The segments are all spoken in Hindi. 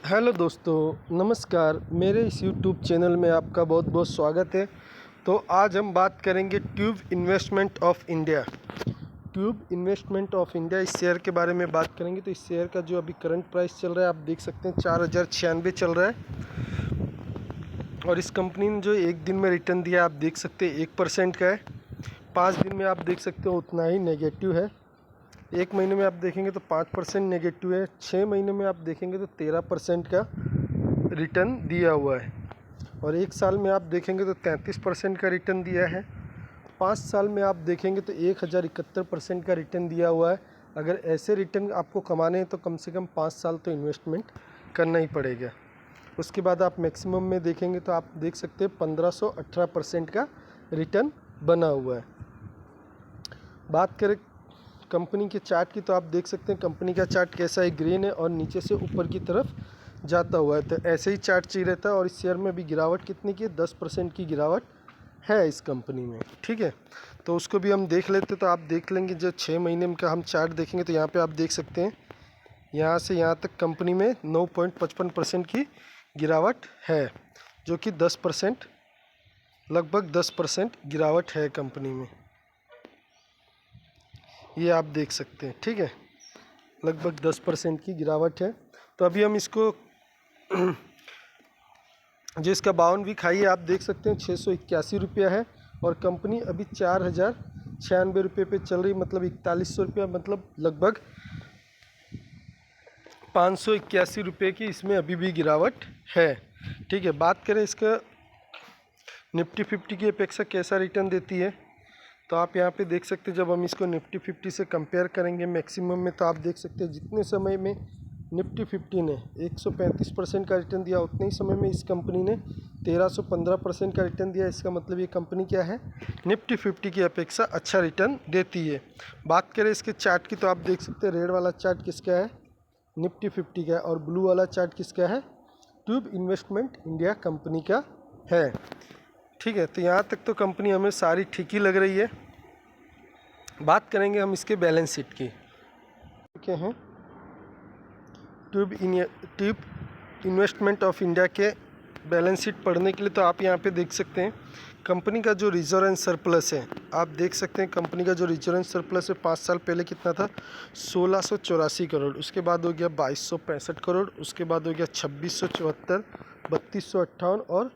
हेलो दोस्तों, नमस्कार। मेरे इस यूट्यूब चैनल में आपका बहुत बहुत स्वागत है। तो आज हम बात करेंगे tube investment of India. Tube investment of India इस शेयर के बारे में बात करेंगे। तो इस शेयर का जो अभी करंट प्राइस चल रहा है, आप देख सकते हैं 4096 चल रहा है। और इस कंपनी ने जो एक दिन में रिटर्न दिया आप देख सकते हैं 1% का है। 5 दिन में आप देख सकते हो उतना ही नेगेटिव है। 1 महीने में आप देखेंगे तो 5% नेगेटिव है। 6 महीने में आप देखेंगे तो 13% का रिटर्न दिया हुआ है। और 1 साल में आप देखेंगे तो 33% का रिटर्न दिया है। 5 साल में आप देखेंगे तो 1071% का रिटर्न दिया हुआ है। अगर ऐसे रिटर्न आपको कमाने हैं तो कम से कम 5 साल तो इन्वेस्टमेंट करना ही पड़ेगा। उसके बाद आप मैक्सिमम में देखेंगे तो आप देख सकते हैं 1518% का रिटर्न बना हुआ है। बात करें कंपनी के चार्ट की तो आप देख सकते हैं कंपनी का चार्ट कैसा है, ग्रीन है और नीचे से ऊपर की तरफ जाता हुआ है। तो ऐसे ही चार्ट चाहिए रहता है। और इस शेयर में भी गिरावट कितनी की है, 10% की गिरावट है इस कंपनी में। ठीक है, तो उसको भी हम देख लेते। तो आप देख लेंगे जो 6 महीने का हम चार्ट देखेंगे तो यहाँ पे आप देख सकते हैं यहाँ से यहाँ तक कंपनी में 9.55% की गिरावट है, जो कि 10% लगभग 10% गिरावट है कंपनी में। ये आप देख सकते हैं। ठीक है, लगभग 10% की गिरावट है। तो अभी हम इसको जो इसका 52 वीक हाई है आप देख सकते हैं 681 रुपया है। और कंपनी अभी 4096 रुपये पे चल रही, मतलब 4100 रुपया, मतलब लगभग 581 रुपये की इसमें अभी भी गिरावट है। ठीक है, बात करें इसका निफ्टी 50 की अपेक्षा कैसा रिटर्न देती है तो आप यहाँ पे देख सकते हैं। जब हम इसको निफ्टी 50 से कंपेयर करेंगे मैक्सिमम में, तो आप देख सकते हैं जितने समय में निफ्टी 50 ने 135% का रिटर्न दिया, उतने ही समय में इस कंपनी ने 1315% का रिटर्न दिया। इसका मतलब ये कंपनी क्या है, निफ्टी 50 की अपेक्षा अच्छा रिटर्न देती है। बात करें इसके चार्ट की तो आप देख सकते हैं रेड वाला चार्ट किसका है, निफ्टी 50 का है। और ब्लू वाला चार्ट किसका है, ट्यूब इन्वेस्टमेंट इंडिया कंपनी का है। ठीक है, तो यहाँ तक तो कंपनी हमें सारी ठीक ही लग रही है। बात करेंगे हम इसके बैलेंस शीट की। क्या है ट्यूब इन्वेस्टमेंट ऑफ इंडिया के बैलेंस शीट पढ़ने के लिए तो आप यहाँ पे देख सकते हैं कंपनी का जो रिजर्व एंड सरप्लस है। आप देख सकते हैं कंपनी का जो रिजर्व एंड सरप्लस है 5 साल पहले कितना था, 1684 करोड़। उसके बाद हो गया 2265 करोड़। उसके बाद हो गया 2674, 3258 और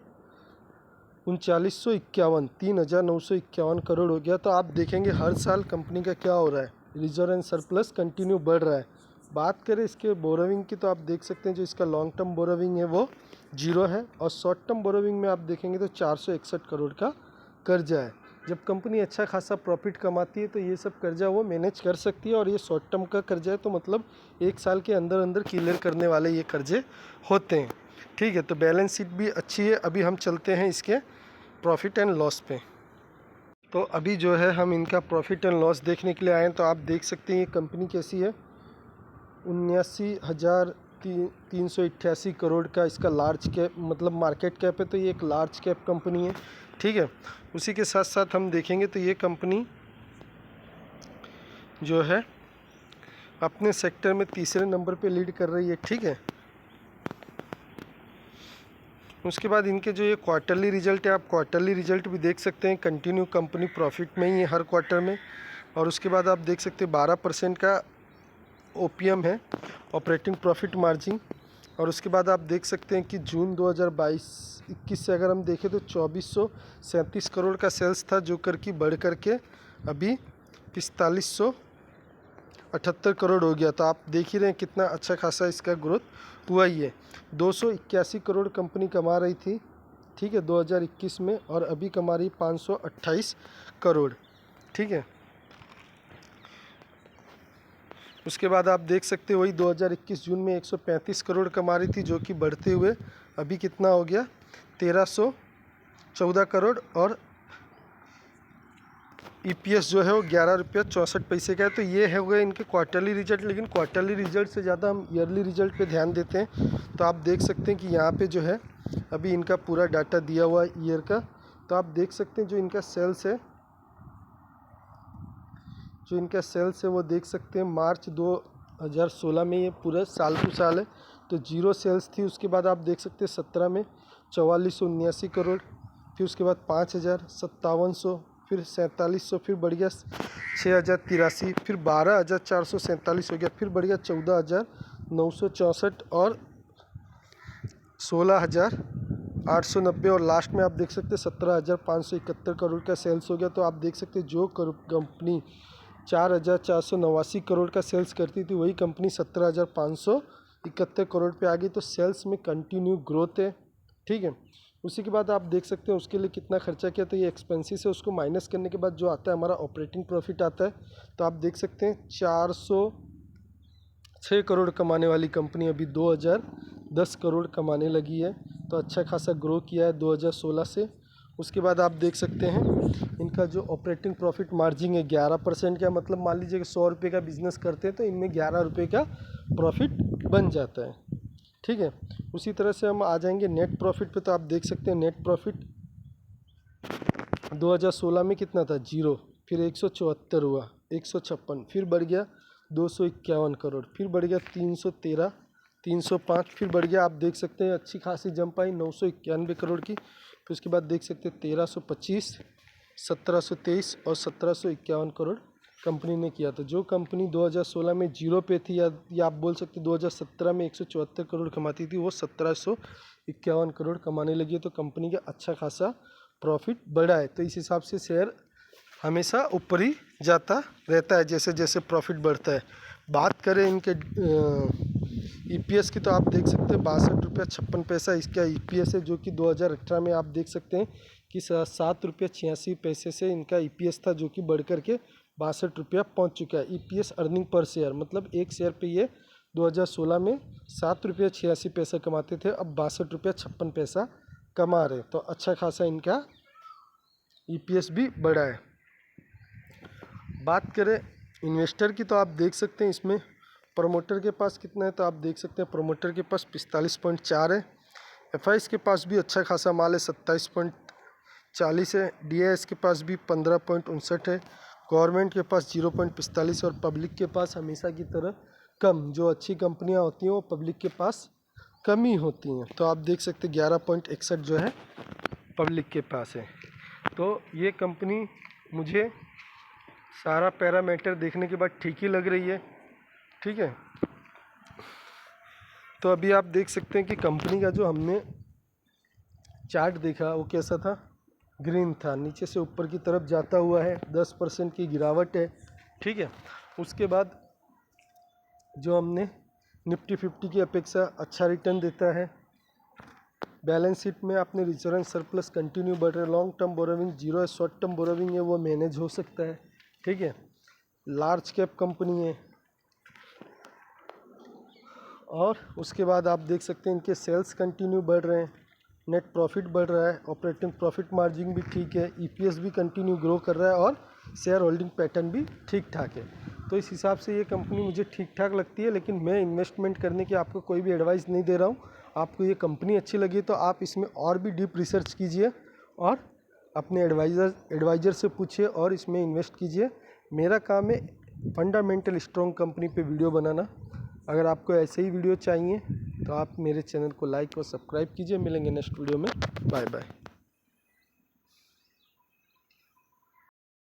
3951, 3951 करोड़ हो गया। तो आप देखेंगे हर साल कंपनी का क्या हो रहा है, रिजर्व एंड सरप्लस कंटिन्यू बढ़ रहा है। बात करें इसके बोरोविंग की तो आप देख सकते हैं जो इसका लॉन्ग टर्म बोरोविंग है वो 0 है। और शॉर्ट टर्म बोरोविंग में आप देखेंगे तो 461 करोड़ का कर्जा है। जब कंपनी अच्छा खासा प्रॉफिट कमाती है तो ये सब कर्जा वो मैनेज कर सकती है। और ये शॉर्ट टर्म का कर्जा है तो मतलब 1 साल के अंदर अंदर क्लियर करने वाले ये कर्जे होते हैं। ठीक है, तो बैलेंस शीट भी अच्छी है। अभी हम चलते हैं इसके प्रॉफिट एंड लॉस पे। तो अभी जो है हम इनका प्रॉफिट एंड लॉस देखने के लिए आए हैं। तो आप देख सकते हैं ये कंपनी कैसी है, 79,388 करोड़ का इसका लार्ज कैप मतलब मार्केट कैप है। तो ये एक लार्ज कैप कंपनी है। ठीक है, उसी के साथ साथ हम देखेंगे तो ये कंपनी जो है अपने सेक्टर में तीसरे नंबर पे लीड कर रही है। ठीक है, उसके बाद इनके जो ये क्वार्टरली रिजल्ट है, आप क्वार्टरली रिजल्ट भी देख सकते हैं। कंटिन्यू कंपनी प्रॉफिट में ही है हर क्वार्टर में। और उसके बाद आप देख सकते हैं 12% का ओपीएम है, ऑपरेटिंग प्रॉफिट मार्जिन। और उसके बाद आप देख सकते हैं कि जून 2022-21 से अगर हम देखें तो 2437 करोड़ का सेल्स था, जो करके बढ़ करके अभी 4578 करोड़ हो गया। तो आप देख ही रहे हैं कितना अच्छा खासा इसका ग्रोथ हुआ ही है। 281 करोड़ कंपनी कमा रही थी, ठीक है, 2021 में, और अभी कमा रही 528 करोड़। ठीक है, उसके बाद आप देख सकते हैं वही 2021 जून में 135 करोड़ कमा रही थी, जो कि बढ़ते हुए अभी कितना हो गया, 1314 करोड़। और ईपीएस जो है वो 11 रुपया 64 पैसे का है। तो ये है हो गए इनके क्वार्टरली रिजल्ट। लेकिन क्वार्टरली रिजल्ट से ज़्यादा हम ईयरली रिजल्ट पे ध्यान देते हैं। तो आप देख सकते हैं कि यहाँ पे जो है अभी इनका पूरा डाटा दिया हुआ है ईयर का। तो आप देख सकते हैं जो इनका सेल्स है वो देख सकते हैं मार्च 2016 में, ये पूरा साल टू साल है तो जीरो सेल्स थी। उसके बाद आप देख सकते हैं 17 में 4479 करोड़, फिर उसके बाद 5000, 5700, फिर 4700, फिर बढ़ गया 6083, फिर 12447 हो गया, फिर बढ़ गया 14964 और 16890 और लास्ट में आप देख सकते हैं 17571 करोड़ का सेल्स हो गया। तो आप देख सकते हैं जो कंपनी 4489 करोड़ का सेल्स करती थी वही कंपनी 17571 करोड़ पे आ गई। तो सेल्स में कंटिन्यू ग्रोथ है, ठीक है। उसी के बाद आप देख सकते हैं उसके लिए कितना खर्चा किया, तो ये एक्सपेंसेस है, उसको माइनस करने के बाद जो आता है हमारा ऑपरेटिंग प्रॉफिट आता है। तो आप देख सकते हैं 406 करोड़ कमाने वाली कंपनी अभी 2010 करोड़ कमाने लगी है। तो अच्छा खासा ग्रो किया है 2016 से। उसके बाद आप देख सकते हैं इनका जो ऑपरेटिंग प्रॉफिट मार्जिन है 11% का, मतलब मान लीजिए कि 100 रुपये का बिज़नेस करते हैं तो इनमें 11 रुपये का प्रॉफिट बन जाता है, ठीक है। उसी तरह से हम आ जाएंगे नेट प्रॉफिट पे। तो आप देख सकते हैं नेट प्रॉफिट 2016 में कितना था, 0, फिर 174 हुआ, 156, फिर बढ़ गया 251 करोड़, फिर बढ़ गया 313, 305, फिर बढ़ गया आप देख सकते हैं अच्छी खासी जंप आई 991 करोड़ की। फिर उसके बाद देख सकते हैं 1325, 1723 और 1751 करोड़ कंपनी ने किया था। जो कंपनी 2016 में 0 पे थी या आप बोल सकते 2017 में 174 करोड़ कमाती थी वो 1751 करोड़ कमाने लगी है। तो कंपनी का अच्छा खासा प्रॉफिट बढ़ा है। तो इस हिसाब से शेयर हमेशा ऊपर ही जाता रहता है जैसे जैसे प्रॉफिट बढ़ता है। बात करें इनके ईपीएस की तो आप देख सकते हैं 62 रुपया 56 पैसा इसका ईपीएस है, जो कि 2018 में आप देख सकते हैं कि 7 रुपया 86 पैसे से इनका ईपीएस था, जो कि बढ़ कर के 62 रुपया पहुँच चुका है। ईपीएस अर्निंग पर शेयर मतलब एक शेयर पे ये 2016 में 7 रुपया 86 पैसा कमाते थे, अब 62 रुपया 56 पैसा कमा रहे। तो अच्छा खासा इनका ईपीएस भी बढ़ा है। बात करें इन्वेस्टर की तो आप देख सकते हैं इसमें प्रोमोटर के पास कितना है, तो आप देख सकते हैं प्रोमोटर के पास 45.4 है, एफआईएस के पास भी अच्छा खासा माल है 27.40 है, डीआईएस के पास भी 15.59 है, गवर्नमेंट के पास 0.45 और पब्लिक के पास हमेशा की तरह कम। जो अच्छी कंपनियां होती हैं वो पब्लिक के पास कम ही होती हैं। तो आप देख सकते हैं 11.61 जो है पब्लिक के पास है। तो ये कंपनी मुझे सारा पैरामीटर देखने के बाद ठीक ही लग रही है, ठीक है। तो अभी आप देख सकते हैं कि कंपनी का जो हमने चार्ट देखा वो कैसा था, ग्रीन था, नीचे से ऊपर की तरफ जाता हुआ है, 10% की गिरावट है, ठीक है। उसके बाद जो हमने निफ्टी 50 की अपेक्षा अच्छा रिटर्न देता है। बैलेंस शीट में आपने रिजर्व सरप्लस कंटिन्यू बढ़ रहा है, लॉन्ग टर्म बोरोविंग 0 है, शॉर्ट टर्म बोरोविंग है वो मैनेज हो सकता है, ठीक है। लार्ज कैप कंपनी है। और उसके बाद आप देख सकते हैं इनके सेल्स कंटिन्यू बढ़ रहे हैं, नेट प्रॉफिट बढ़ रहा है, ऑपरेटिंग प्रॉफिट मार्जिन भी ठीक है, ईपीएस भी कंटिन्यू ग्रो कर रहा है और शेयर होल्डिंग पैटर्न भी ठीक ठाक है। तो इस हिसाब से ये कंपनी मुझे ठीक ठाक लगती है। लेकिन मैं इन्वेस्टमेंट करने की आपको कोई भी एडवाइस नहीं दे रहा हूँ। आपको ये कंपनी अच्छी लगी तो आप इसमें और भी डीप रिसर्च कीजिए और अपने एडवाइज़र से पूछिए और इसमें इन्वेस्ट कीजिए। मेरा काम है फंडामेंटल स्ट्रॉन्ग कंपनी पे वीडियो बनाना। अगर आपको ऐसे ही वीडियो चाहिए तो आप मेरे चैनल को लाइक और सब्सक्राइब कीजिए। मिलेंगे नेक्स्ट वीडियो में, बाय बाय।